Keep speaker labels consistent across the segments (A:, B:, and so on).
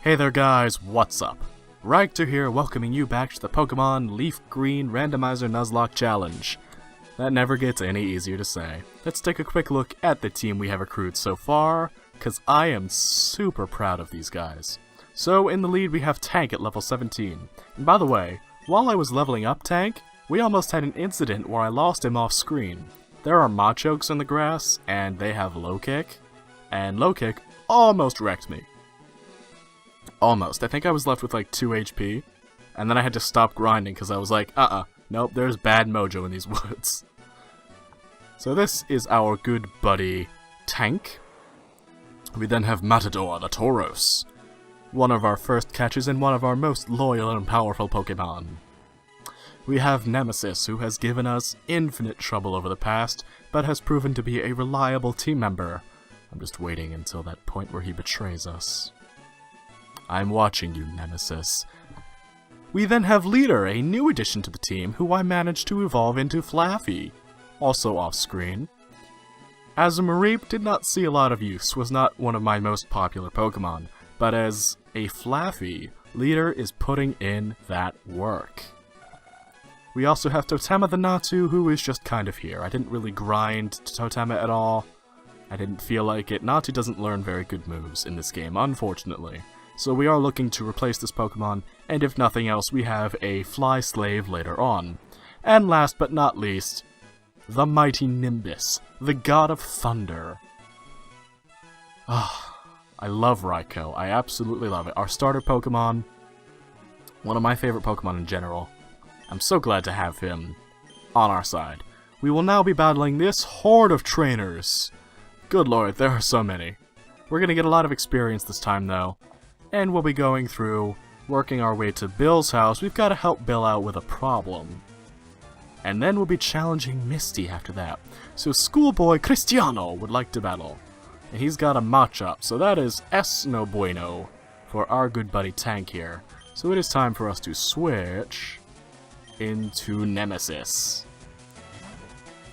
A: Hey there guys, what's up? Ragtter here, welcoming you back to the Pokémon LeafGreen Randomizer Nuzlocke Challenge. That never gets any easier to say. Let's take a quick look at the team we have accrued so far, because I am super proud of these guys. So in the lead we have Tank at level 17. And by the way, while I was leveling up Tank, we almost had an incident where I lost him off screen. There are Machokes in the grass, and they have Low Kick, and Low Kick almost wrecked me. Almost. I think I was left with like 2 HP, and then I had to stop grinding because I was like, nope, there's bad mojo in these woods. So this is our good buddy Tank. We then have Matador the Tauros, one of our first catches and one of our most loyal and powerful Pokemon. We have Nemesis, who has given us infinite trouble over the past, but has proven to be a reliable team member. I'm just waiting until that point where he betrays us. I'm watching you, Nemesis. We then have Leader, a new addition to the team, who I managed to evolve into Flaffy, also off-screen. Azumarill did not see a lot of use, was not one of my most popular Pokemon, but as a Flaffy, Leader is putting in that work. We also have Totema the Natu, who is just kind of here. I didn't really grind Totema at all. I didn't feel like it. Natu doesn't learn very good moves in this game, unfortunately. So we are looking to replace this Pokemon, and if nothing else, we have a Fly Slave later on. And last but not least, the mighty Nimbus, the god of thunder. I love Raikou. I absolutely love it. Our starter Pokemon, one of my favorite Pokemon in general. I'm so glad to have him on our side. We will now be battling this horde of trainers. Good lord, there are so many. We're gonna get a lot of experience this time though. And we'll be going through, working our way to Bill's house. We've got to help Bill out with a problem. And then we'll be challenging Misty after that. So Schoolboy Cristiano would like to battle. And he's got a Machop, so that is es no bueno for our good buddy Tank here. So it is time for us to switch into Nemesis.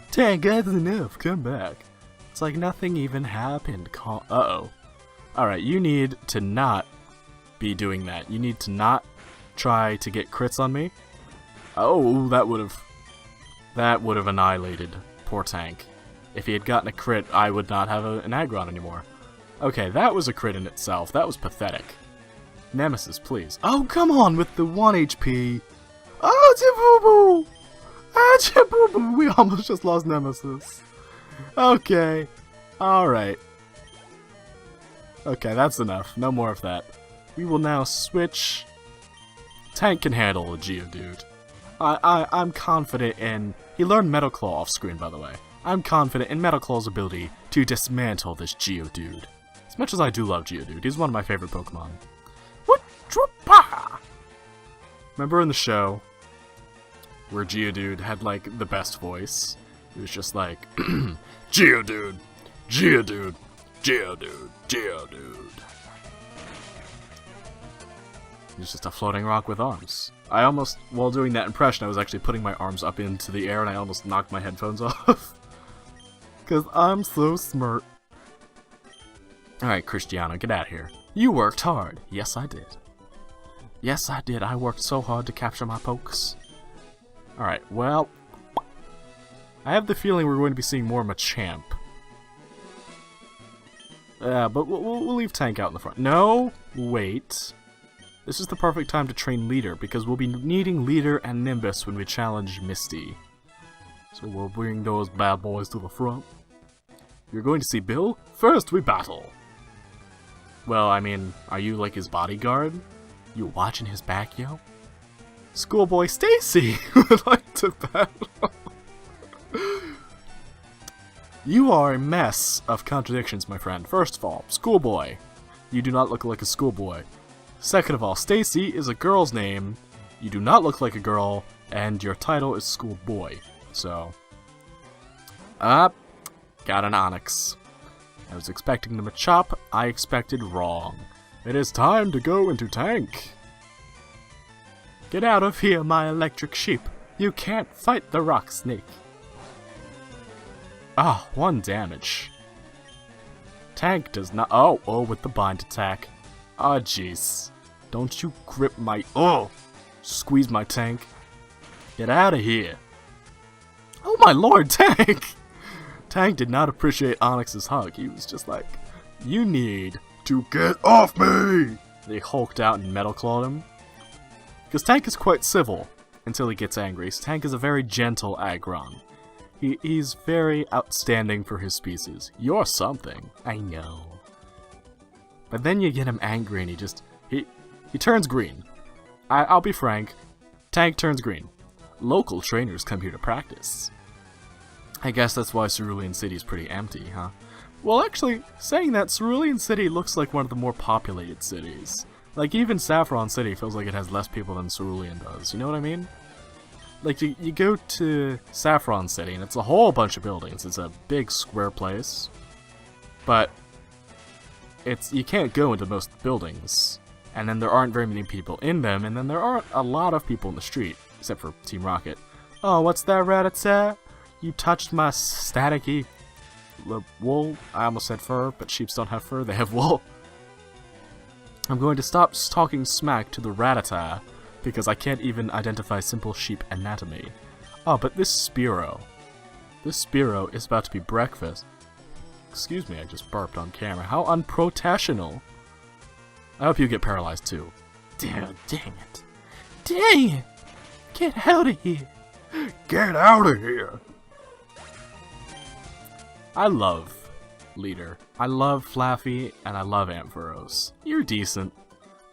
A: Tank, that's enough, come back. It's like nothing even happened. Uh-oh. Alright, you need to not be doing that. You need to not try to get crits on me. Oh, that would have annihilated poor Tank. If he had gotten a crit, I would not have an Aggron anymore. Okay, that was a crit in itself. That was pathetic. Nemesis, please. Oh, come on with the 1 HP. Oh, Chibubu! Ah, Chibubu! We almost just lost Nemesis. Okay. Alright. Okay, that's enough. No more of that. We will now switch. Tank can handle a Geodude. I'm confident in... He learned Metal Claw off screen, by the way. I'm confident in Metal Claw's ability to dismantle this Geodude. As much as I do love Geodude, he's one of my favorite Pokemon. Remember in the show where Geodude had like the best voice? It was just like, Geodude, Geodude, Geodude, Geodude. It's just a floating rock with arms. I almost, while doing that impression, I was actually putting my arms up into the air and I almost knocked my headphones off. Because I'm so smart. Alright, Cristiano, get out of here. You worked hard. Yes, I did. Yes, I did. I worked so hard to capture my pokes. Alright, well, I have the feeling we're going to be seeing more Machamp. But we'll leave Tank out in the front. No, wait. This is the perfect time to train Leader, because we'll be needing Leader and Nimbus when we challenge Misty. So we'll bring those bad boys to the front. You're going to see Bill? First we battle! Well, I mean, are you like his bodyguard? You watching his back, yo? Schoolboy Stacy would like to battle. You are a mess of contradictions, my friend. First of all, Schoolboy. You do not look like a schoolboy. Second of all, Stacy is a girl's name, you do not look like a girl, and your title is Schoolboy. So, got an Onyx. I was expecting the Machop, I expected wrong. It is time to go into Tank. Get out of here, my electric sheep. You can't fight the rock snake. Ah, 1 damage. Tank does not... Oh, with the bind attack. Ah, jeez. Don't you grip my... Oh! Squeeze my tank. Get out of here. Oh my lord, Tank! Tank did not appreciate Onyx's hug. He was just like, you need to get off me! They hulked out and metal clawed him. Because Tank is quite civil until he gets angry. So Tank is a very gentle Aggron. He's very outstanding for his species. You're something. I know. But then you get him angry and he turns green. I'll be frank. Tank turns green. Local trainers come here to practice. I guess that's why Cerulean City is pretty empty, huh? Well, actually, saying that, Cerulean City looks like one of the more populated cities. Like, even Saffron City feels like it has less people than Cerulean does, you know what I mean? Like, you go to Saffron City, and it's a whole bunch of buildings. It's a big square place. But you can't go into most buildings. And then there aren't very many people in them, and then there aren't a lot of people in the street, except for Team Rocket. Oh, what's that, Ragtter? You touched my staticky wool. I almost said fur, but sheep don't have fur, they have wool. I'm going to stop talking smack to the Ragtter, because I can't even identify simple sheep anatomy. Oh, but this Spearow is about to be breakfast. Excuse me, I just burped on camera. How unprofessional. I hope you get paralyzed too. Dang it. Dang it! Get out of here! Get out of here! I love Leader. I love Flaffy, and I love Ampharos. You're decent.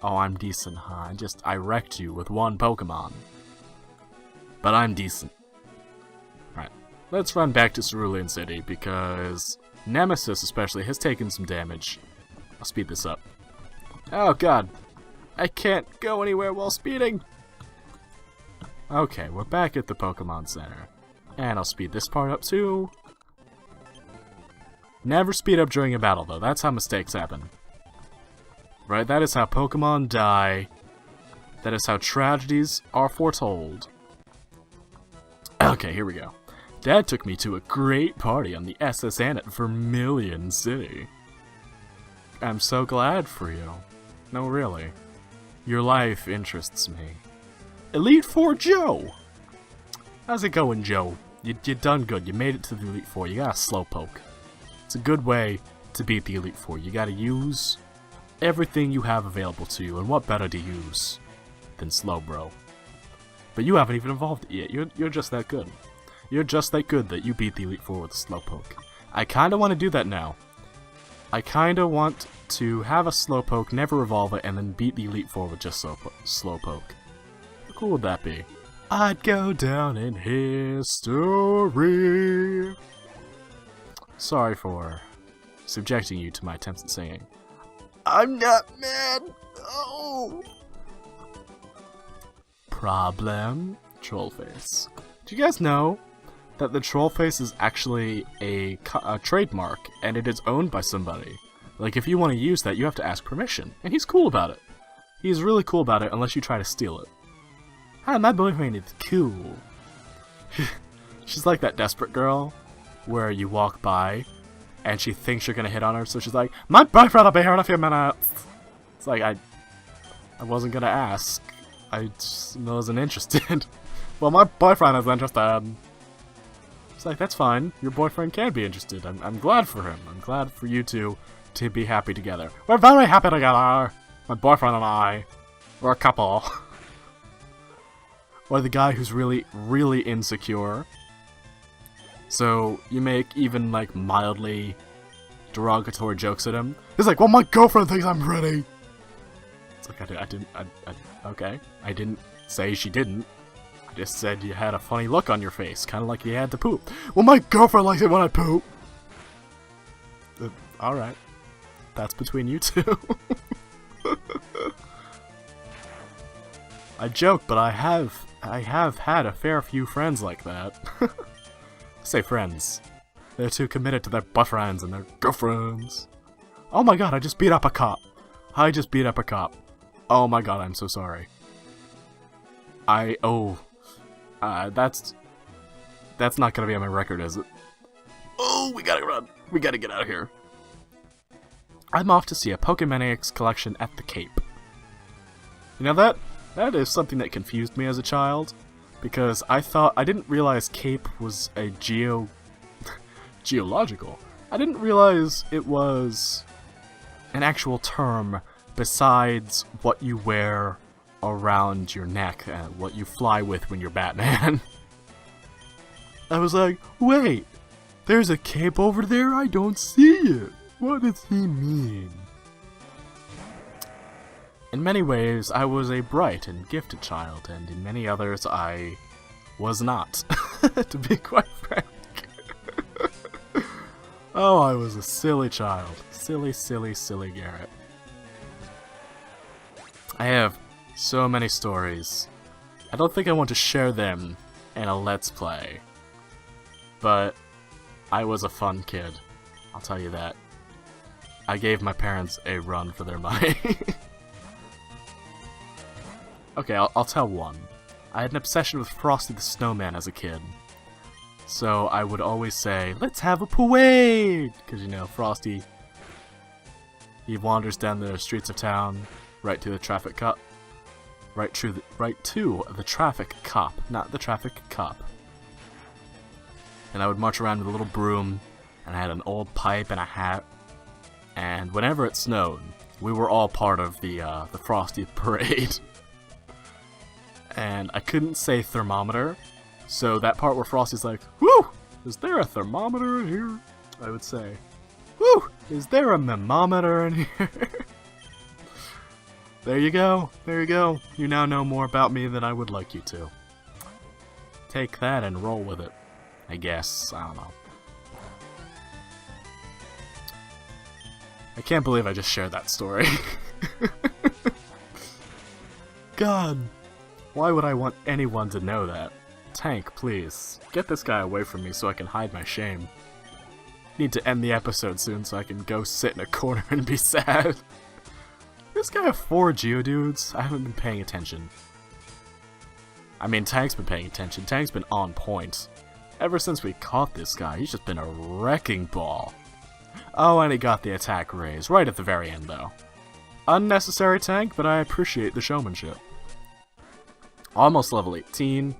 A: Oh, I'm decent, huh? I wrecked you with one Pokemon. But I'm decent. Right. Let's run back to Cerulean City, because Nemesis especially has taken some damage. I'll speed this up. Oh god. I can't go anywhere while speeding! Okay, we're back at the Pokemon Center. And I'll speed this part up too. Never speed up during a battle though, that's how mistakes happen. Right, that is how Pokemon die. That is how tragedies are foretold. Okay, here we go. Dad took me to a great party on the SS Anna at Vermilion City. I'm so glad for you. No, really. Your life interests me. Elite Four Joe! How's it going, Joe? You done good. You made it to the Elite Four. You got a Slowpoke. It's a good way to beat the Elite Four. You gotta use everything you have available to you, and what better to use than Slowbro? But you haven't even evolved it yet. You're just that good. You're just that good that you beat the Elite Four with a Slowpoke. I kinda want to do that now. I kinda want to have a Slowpoke, never evolve it, and then beat the Elite Four with just Slowpoke. How cool would that be? I'd go down in history. Sorry for subjecting you to my attempts at singing. I'm not mad. Oh. Problem? Trollface. Do you guys know that the Trollface is actually a trademark, and it is owned by somebody? Like, if you want to use that, you have to ask permission, and he's cool about it. He's really cool about it, unless you try to steal it. Hi, my boyfriend is cool. She's like that desperate girl, where you walk by, and she thinks you're gonna hit on her, so she's like, my boyfriend will be here in a few minutes! It's like, I wasn't gonna ask. I just wasn't interested. Well, my boyfriend is interested. It's like, that's fine. Your boyfriend can be interested. I'm glad for him. I'm glad for you two to be happy together. We're very happy together. My boyfriend and I. We're a couple. Or the guy who's really, really insecure. So you make even, like, mildly derogatory jokes at him. He's like, well, my girlfriend thinks I'm pretty. It's like, okay. I didn't say she didn't. I just said you had a funny look on your face, kind of like you had to poop. Well, my girlfriend likes it when I poop. Alright. That's between you two. I joke, but I have had a fair few friends like that. I say friends. They're too committed to their boyfriends and their girlfriends. Oh my god, I just beat up a cop. Oh my god, I'm so sorry. That's not gonna be on my record, is it? Oh, we gotta run. We gotta get out of here. I'm off to see a Pokemaniacs collection at the Cape. You know, that is something that confused me as a child, because I didn't realize Cape was a geological. I didn't realize it was an actual term besides what you wear around your neck and what you fly with when you're Batman. I was like, wait, there's a cape over there? I don't see it. What does he mean? In many ways, I was a bright and gifted child, and in many others, I was not, to be quite frank. Oh, I was a silly child. Silly, silly, silly Garrett. I have so many stories. I don't think I want to share them in a Let's Play. But I was a fun kid. I'll tell you that. I gave my parents a run for their money. Okay, I'll tell one. I had an obsession with Frosty the Snowman as a kid. So I would always say, let's have a parade! Because, you know, Frosty, he wanders down the streets of town, right to the traffic cop. Right to the traffic cop, not the traffic cop. And I would march around with a little broom, and I had an old pipe and a hat. And whenever it snowed, we were all part of the Frosty parade. And I couldn't say thermometer, so that part where Frosty's like, whew, is there a thermometer in here? I would say, whew, is there a thermometer in here? There you go, there you go. You now know more about me than I would like you to. Take that and roll with it, I guess. I don't know. I can't believe I just shared that story. God, why would I want anyone to know that? Tank, please, get this guy away from me so I can hide my shame. Need to end the episode soon so I can go sit in a corner and be sad. This guy have 4 Geodudes? I haven't been paying attention. I mean, Tank's been paying attention. Tank's been on point. Ever since we caught this guy, he's just been a wrecking ball. Oh, and he got the attack raise right at the very end, though. Unnecessary Tank, but I appreciate the showmanship. Almost level 18.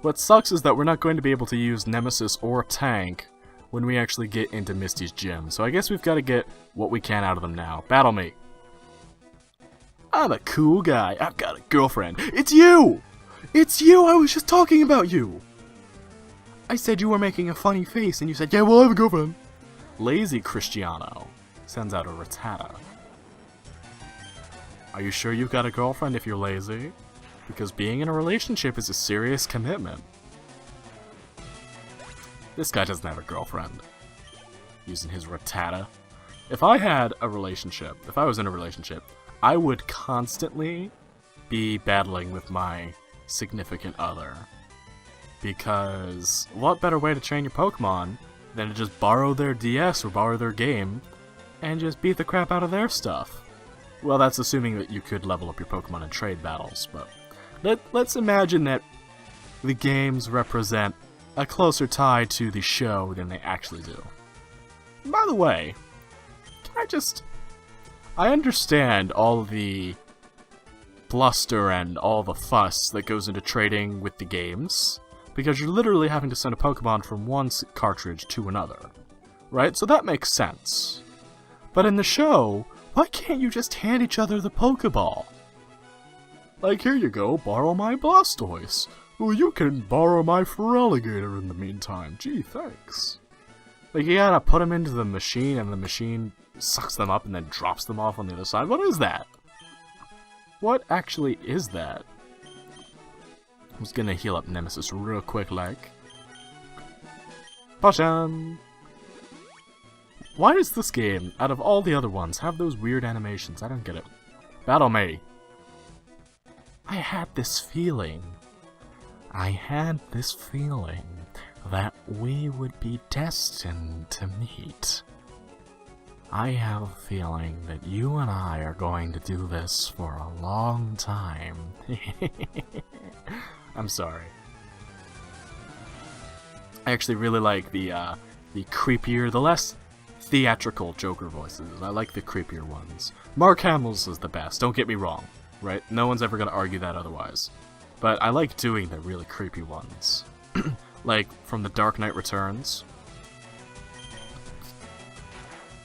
A: What sucks is that we're not going to be able to use Nemesis or Tank when we actually get into Misty's gym, so I guess we've got to get what we can out of them now. Battle me. I'm a cool guy. I've got a girlfriend. It's you! It's you! I was just talking about you! I said you were making a funny face, and you said, yeah, well, I have a girlfriend. Lazy Cristiano sends out a Rattata. Are you sure you've got a girlfriend if you're lazy? Because being in a relationship is a serious commitment. This guy doesn't have a girlfriend. Using his Rattata. If I had a relationship, if I was in a relationship, I would constantly be battling with my significant other. Because what better way to train your Pokemon than to just borrow their DS or borrow their game and just beat the crap out of their stuff? Well, that's assuming that you could level up your Pokemon in trade battles, but let's imagine that the games represent a closer tie to the show than they actually do. By the way, I understand all the bluster and all the fuss that goes into trading with the games, because you're literally having to send a Pokemon from one cartridge to another, right? So that makes sense. But in the show, why can't you just hand each other the Pokeball? Like, here you go, borrow my Blastoise. Well, you can borrow my Feraligatr in the meantime. Gee, thanks. Like, you gotta put them into the machine, and the machine sucks them up and then drops them off on the other side. What is that? What actually is that? I'm just gonna heal up Nemesis real quick, like. Potion! Why does this game, out of all the other ones, have those weird animations? I don't get it. Battle me! I had this feeling. That we would be destined to meet. I have a feeling that you and I are going to do this for a long time. I'm sorry. I actually really like the creepier, the less theatrical Joker voices. I like the creepier ones. Mark Hamill's is the best, don't get me wrong, right? No one's ever gonna argue that otherwise. But I like doing the really creepy ones. Like, from The Dark Knight Returns.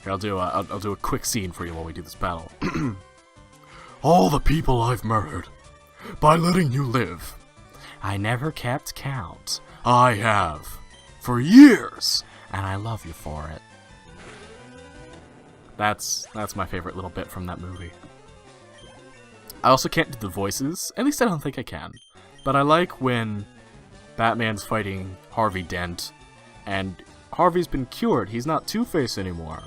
A: Here, I'll do a quick scene for you while we do this battle. All the people I've murdered, by letting you live. I never kept count. I have. For years. And I love you for it. That's my favorite little bit from that movie. I also can't do the voices. At least I don't think I can. But I like when Batman's fighting Harvey Dent, and Harvey's been cured. He's not Two-Face anymore.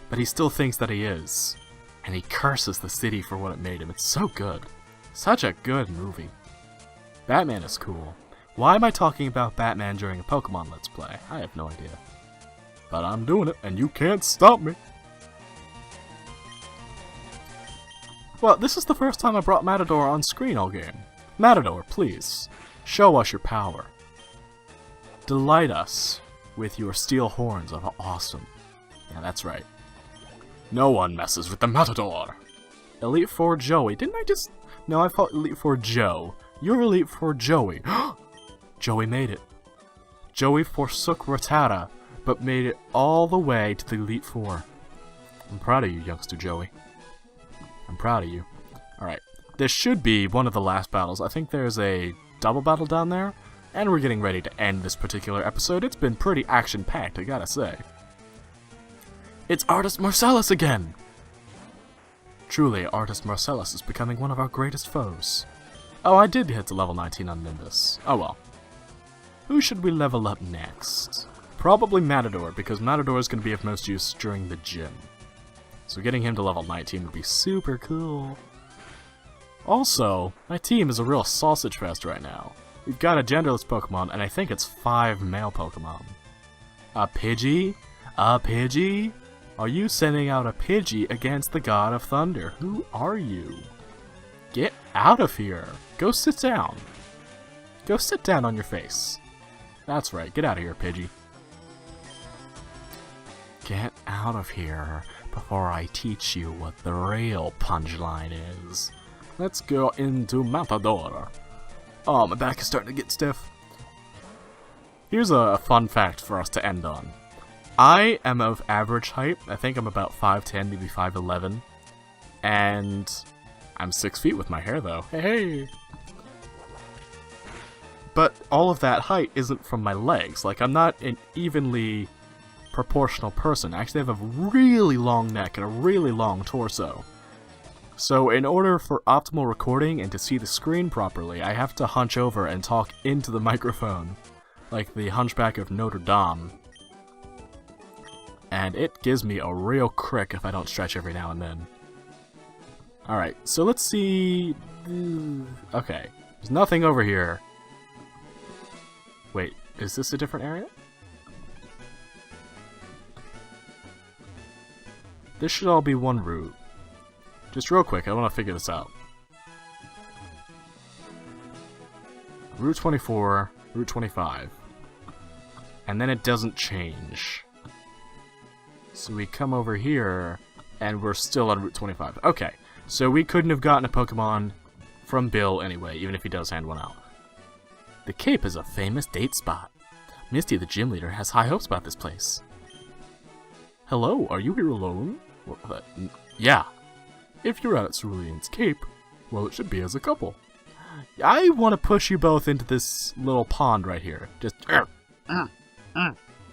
A: But he still thinks that he is. And he curses the city for what it made him. It's so good. Such a good movie. Batman is cool. Why am I talking about Batman during a Pokemon Let's Play? I have no idea. But I'm doing it, and you can't stop me. Well, this is the first time I brought Matador on screen all game. Matador, please, show us your power. Delight us with your steel horns of awesome. Yeah, that's right. No one messes with the Matador. Elite Four Joey. Didn't I just... No, I thought Elite Four Joe. You're Elite Four Joey. Joey made it. Joey forsook Rattata, but made it all the way to the Elite Four. I'm proud of you, youngster Joey. I'm proud of you. Alright, this should be one of the last battles. I think there's a double battle down there, and we're getting ready to end this particular episode. It's been pretty action-packed, I gotta say. It's Artist Marcellus again! Truly, Artist Marcellus is becoming one of our greatest foes. Oh, I did hit to level 19 on Nimbus. Oh well. Who should we level up next? Probably Matador, because Matador is going to be of most use during the gym. So getting him to level 19 would be super cool. Also, my team is a real sausage fest right now. We've got a genderless Pokemon, and I think it's 5 male Pokemon. A Pidgey? A Pidgey? Are you sending out a Pidgey against the God of Thunder? Who are you? Get out of here. Go sit down. Go sit down on your face. That's right, get out of here, Pidgey. Get out of here before I teach you what the real punchline is. Let's go into Matador. Oh, my back is starting to get stiff. Here's a fun fact for us to end on. I am of average height. I think I'm about 5'10", maybe 5'11". And I'm 6 feet with my hair, though. Hey! But all of that height isn't from my legs. Like, I'm not an evenly proportional person. I actually have a really long neck and a really long torso. So in order for optimal recording and to see the screen properly, I have to hunch over and talk into the microphone, like the Hunchback of Notre Dame. And it gives me a real crick if I don't stretch every now and then. Alright, so let's see... Okay, there's nothing over here. Wait, is this a different area? This should all be one route. Just real quick, I want to figure this out. Route 24, Route 25. And then it doesn't change. So we come over here, and we're still on Route 25. Okay, so we couldn't have gotten a Pokemon from Bill anyway, even if he does hand one out. The Cape is a famous date spot. Misty, the gym leader, has high hopes about this place. Hello, are you here alone? Well, yeah. If you're at Cerulean's Cape, well, it should be as a couple. I want to push you both into this little pond right here. Just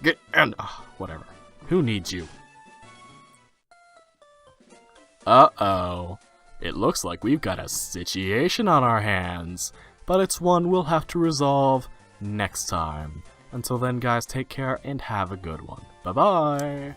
A: get in. Whatever. Who needs you? Uh-oh. It looks like we've got a situation on our hands, but it's one we'll have to resolve next time. Until then, guys, take care and have a good one. Bye-bye!